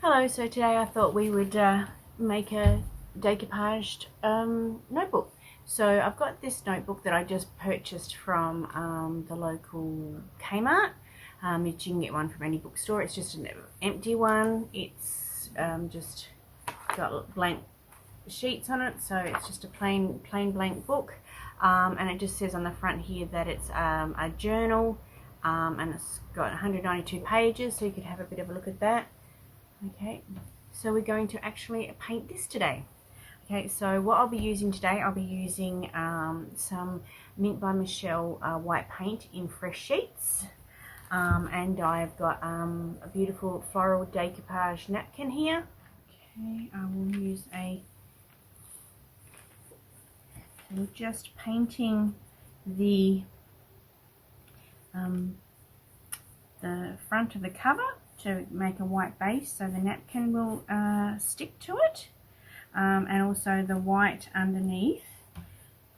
Hello, so today I thought we would make a decoupaged notebook. So I've got this notebook that I just purchased from the local Kmart. You can get one from any bookstore. It's just an empty one. It's just got blank sheets on it, so it's just a plain blank book. And it just says on the front here that it's a journal, and it's got 192 pages, so you could have a bit of a look at that. Okay, so we're going to actually paint this today. Okay, so what I'll be using today, I'll be using some Mint by Michelle white paint in fresh sheets, and I've got a beautiful floral decoupage napkin here. Okay, I will use I'm just painting the front of the cover to make a white base, so the napkin will stick to it, and also the white underneath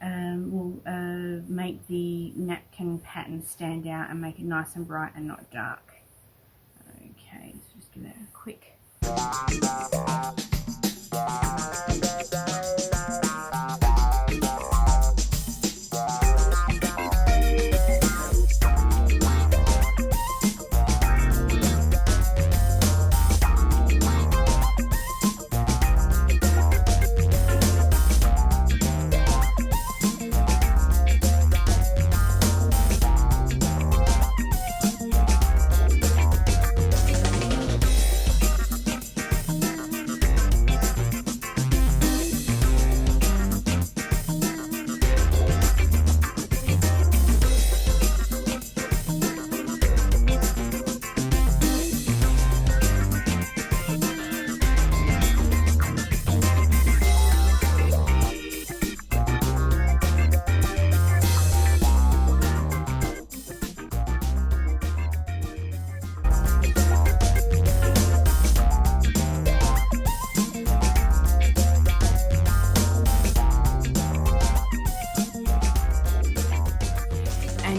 will make the napkin pattern stand out and make it nice and bright and not dark. Okay, so just give that a quick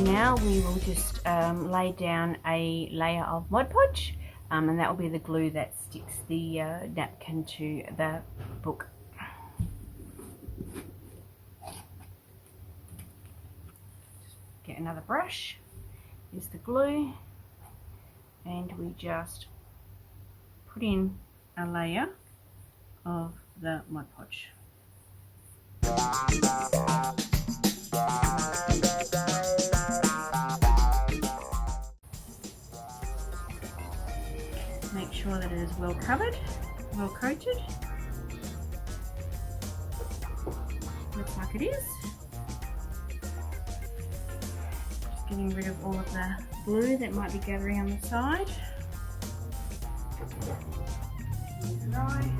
Now we will just lay down a layer of Mod Podge, and that will be the glue that sticks the napkin to the book. Get another brush, here's the glue, and we just put in a layer of the Mod Podge. Make sure that it is well covered, well coated. Looks like it is. Just getting rid of all of the glue that might be gathering on the side. Dry.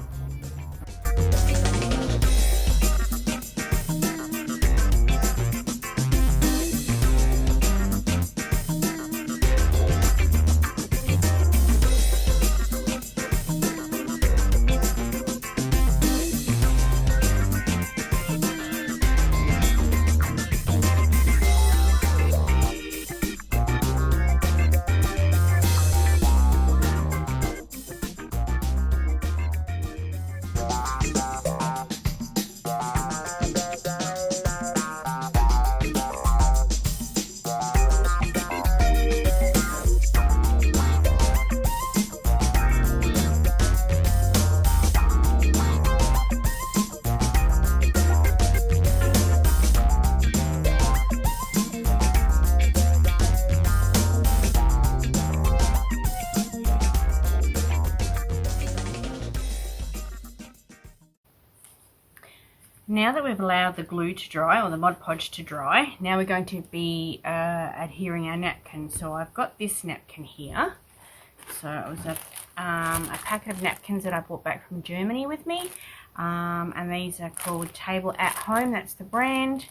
Now that we've allowed the glue to dry, or the Mod Podge to dry, now we're going to be adhering our napkin. So I've got this napkin here. So it was a packet of napkins that I brought back from Germany with me. And these are called Table at Home, that's the brand.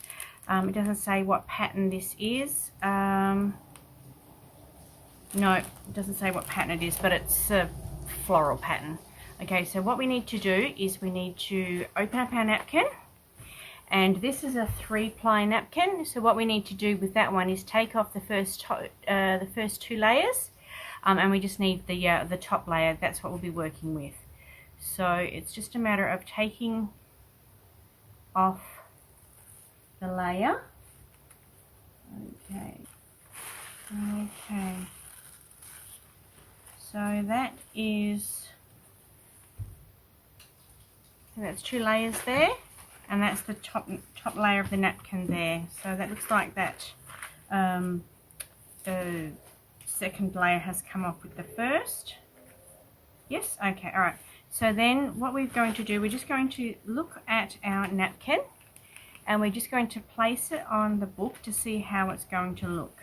It doesn't say what pattern this is. No, it doesn't say what pattern it is, but it's a floral pattern. Okay, so what we need to do is we need to open up our napkin. And this is a 3-ply napkin, so what we need to do with that one is take off the first two layers, and we just need the top layer. That's what we'll be working with. So it's just a matter of taking off the layer. Okay. So that's 2 layers there, and that's the top layer of the napkin there. So that looks like that the second layer has come off with the first. Yes, okay, all right. So then what we're going to do, we're just going to look at our napkin, and we're just going to place it on the book to see how it's going to look.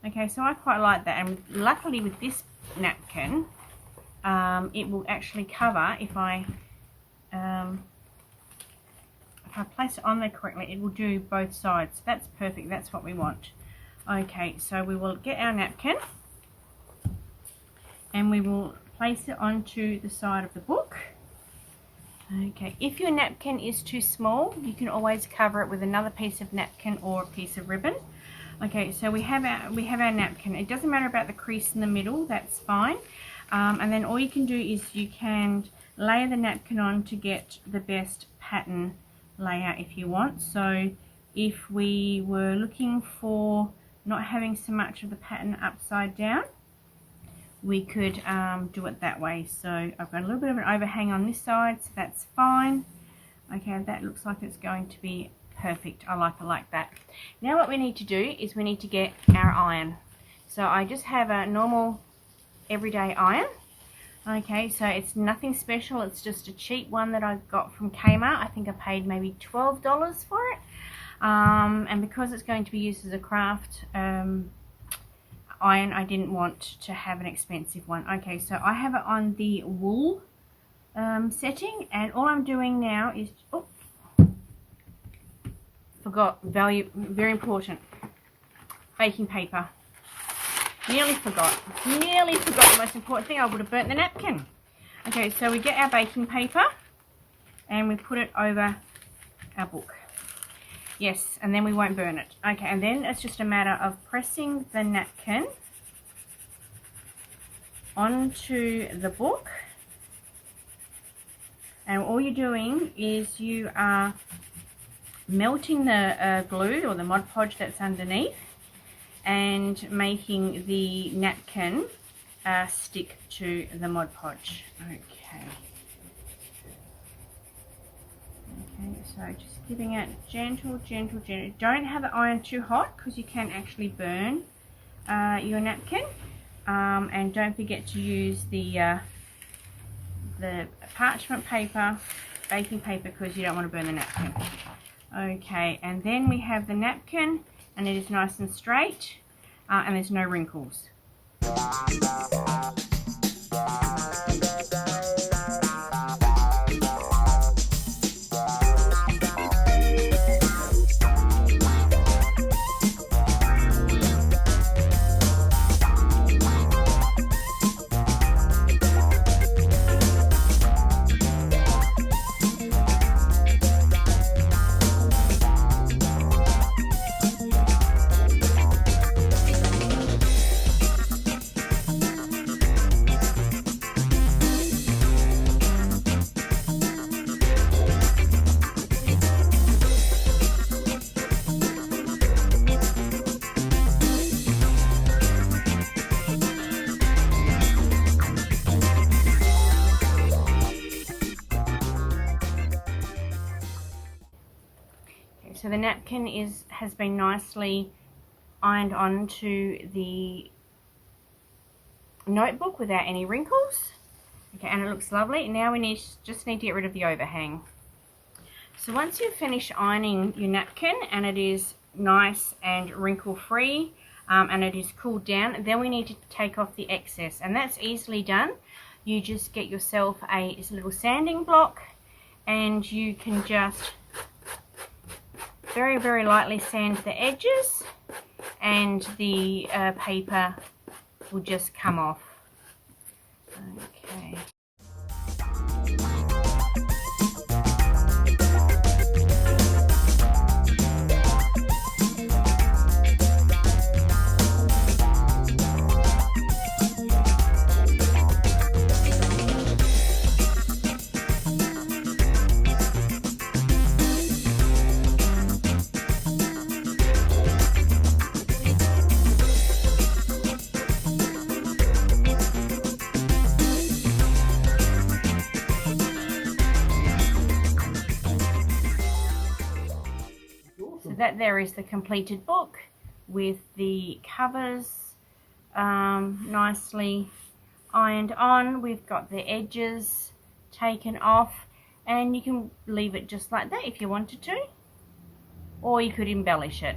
Okay, so I quite like that, and luckily with this napkin, it will actually cover, if I place it on there correctly, it will do both sides. That's perfect, that's what we want. Okay, so we will get our napkin, and we will place it onto the side of the book. Okay, if your napkin is too small, you can always cover it with another piece of napkin or a piece of ribbon. Okay, so we have our napkin. It doesn't matter about the crease in the middle, that's fine. And then all you can do is you can layer the napkin on to get the best pattern layout if you want. So if we were looking for not having so much of the pattern upside down, we could do it that way. So I've got a little bit of an overhang on this side, so that's fine. Okay, that looks like it's going to be perfect. I like that. Now what we need to do is we need to get our iron. So I just have a normal everyday iron. Okay, so it's nothing special, it's just a cheap one that I got from Kmart. I think I paid maybe $12 for it. And because it's going to be used as a craft iron, I didn't want to have an expensive one. Okay, so I have it on the wool setting, and all I'm doing now is, oh, forgot, very important, baking paper. Nearly forgot the most important thing. I would have burnt the napkin. Okay, so we get our baking paper and we put it over our book. Yes, and then we won't burn it. Okay, and then it's just a matter of pressing the napkin onto the book, and all you're doing is you are melting the glue or the Mod Podge that's underneath and making the napkin stick to the Mod Podge. Okay, so just giving it gentle. Don't have the iron too hot because you can actually burn your napkin. And don't forget to use the parchment paper, baking paper, because you don't want to burn the napkin. Okay, and then we have the napkin, and it is nice and straight, and there's no wrinkles. So the napkin has been nicely ironed onto the notebook without any wrinkles. Okay, and it looks lovely. Now we just need to get rid of the overhang. So once you've finished ironing your napkin and it is nice and wrinkle free and it is cooled down, then we need to take off the excess, and that's easily done. You just get yourself a little sanding block and you can just very lightly sand the edges, and the paper will just come off. Okay. So that there is the completed book with the covers nicely ironed on. We've got the edges taken off, and you can leave it just like that if you wanted to, or you could embellish it.